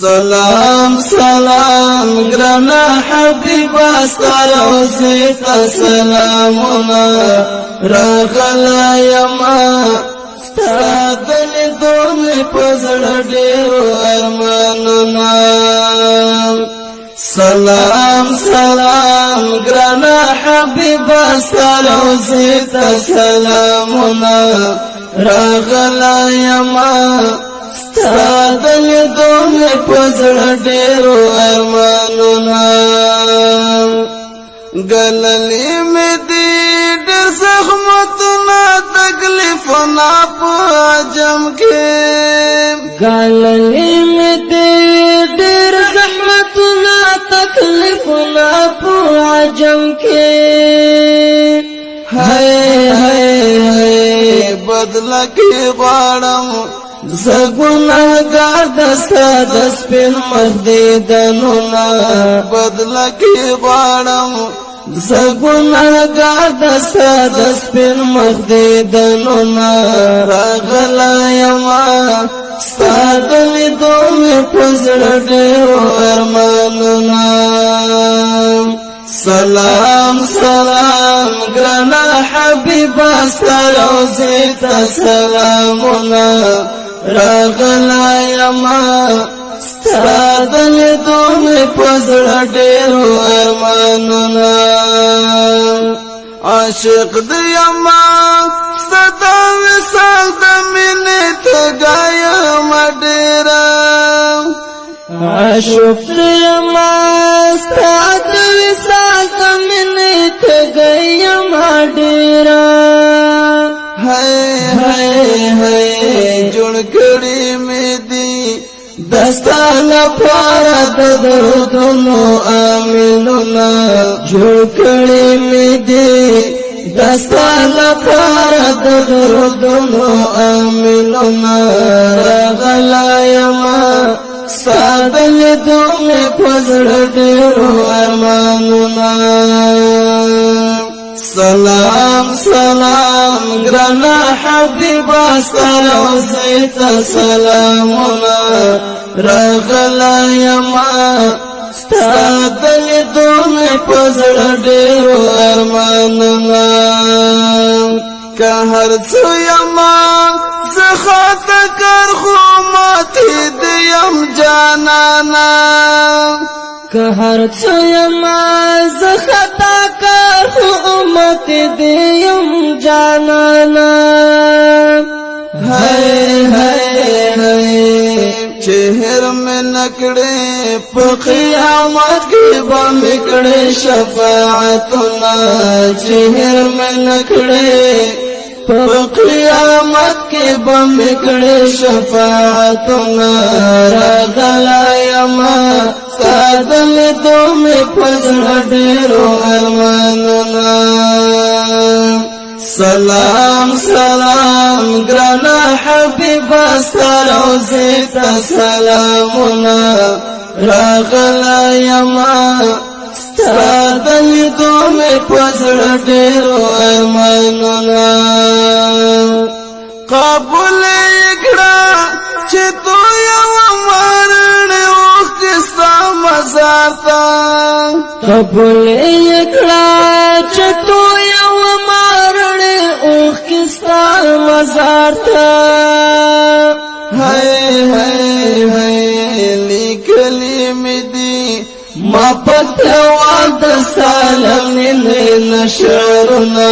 سلام سلام گرانا حبیبا ستروزی تا سلامونا راغلا یما ستادل دومی پزړ ډیرو ارمانونا سلام سلام گرانا حبیبا ستروزی تا سلامونا راغلا یما ستادل دومی پزړ ډیرو ارمانونا گللی می دی ډیر زخمتونه تکلیفونه په عجم کې گللی می دی ډیر زخمتونه تکلیفونه په عجم کې هاي هاي بدل کې غواړم زګونهګار دستا د سپین مخدیدنونا بدل کې غواړم زګونهګار دستا د سپین مخدیدنونا راغلا یما ستا د لیدو مې په زړه ډېرو ارمانونا سلام سلام گرانا حبیبا ستروزی تا سلامونا راغلا یما ستادل دومی پزړ ډیرو ارمانونا عاشق دی یما ستا وصال د مینې تګایم ډیرا عاشق دی یما ستا د وصال د مینې تګایم ډیرا هاي جوړ کړی مې دي دستا لپاره د درودونو امینونا جوړ کړی مې دي دستا لپاره د درودونو امینونا راغلا یما سادل دومې پزړ ډیرو ارمانونا سلام سلام گرانا حبیبا ستروزی تا سلامونا راغلا یما ستادل دومی پزړ ډیرو ارمانونا که هر څو یما زخاته کر خو ماتی دیم جانانا که هر څو یما زخاته کر خو ماتی دیم جانانا هاي چهر میں نکڑے پا قیامت کی بمکڑے شفاعتنا چہر میں نکڑے پا قیامت کی بمکڑے شفاعتنا راغلا یما سادل دومی پزړ ډیرو ارمانونا سلام سلام گرانا حبیبا ستروزی تا سلامونا راغلا یما ستادل دومی پزړ ډیرو ارمانونا قبول کړه چې تو یو مرړ وخت ستا مزار تا قبول کړه چې تو یو مرړ وخت ستا مزار تا هاي لیکلی می دی ما پتوال د سلام نشرنا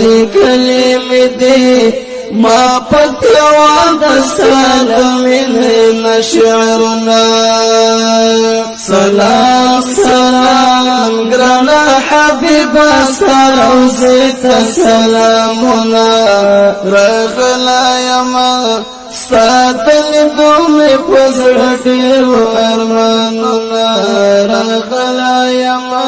لیکلی می دی ما پتوال د سلام نشرنا سلام سلام گرانا حبیبا ستروزی تا سلامونا راغلا یما ساتل دومی پزړ ډیرو ارمانونا راغلا یما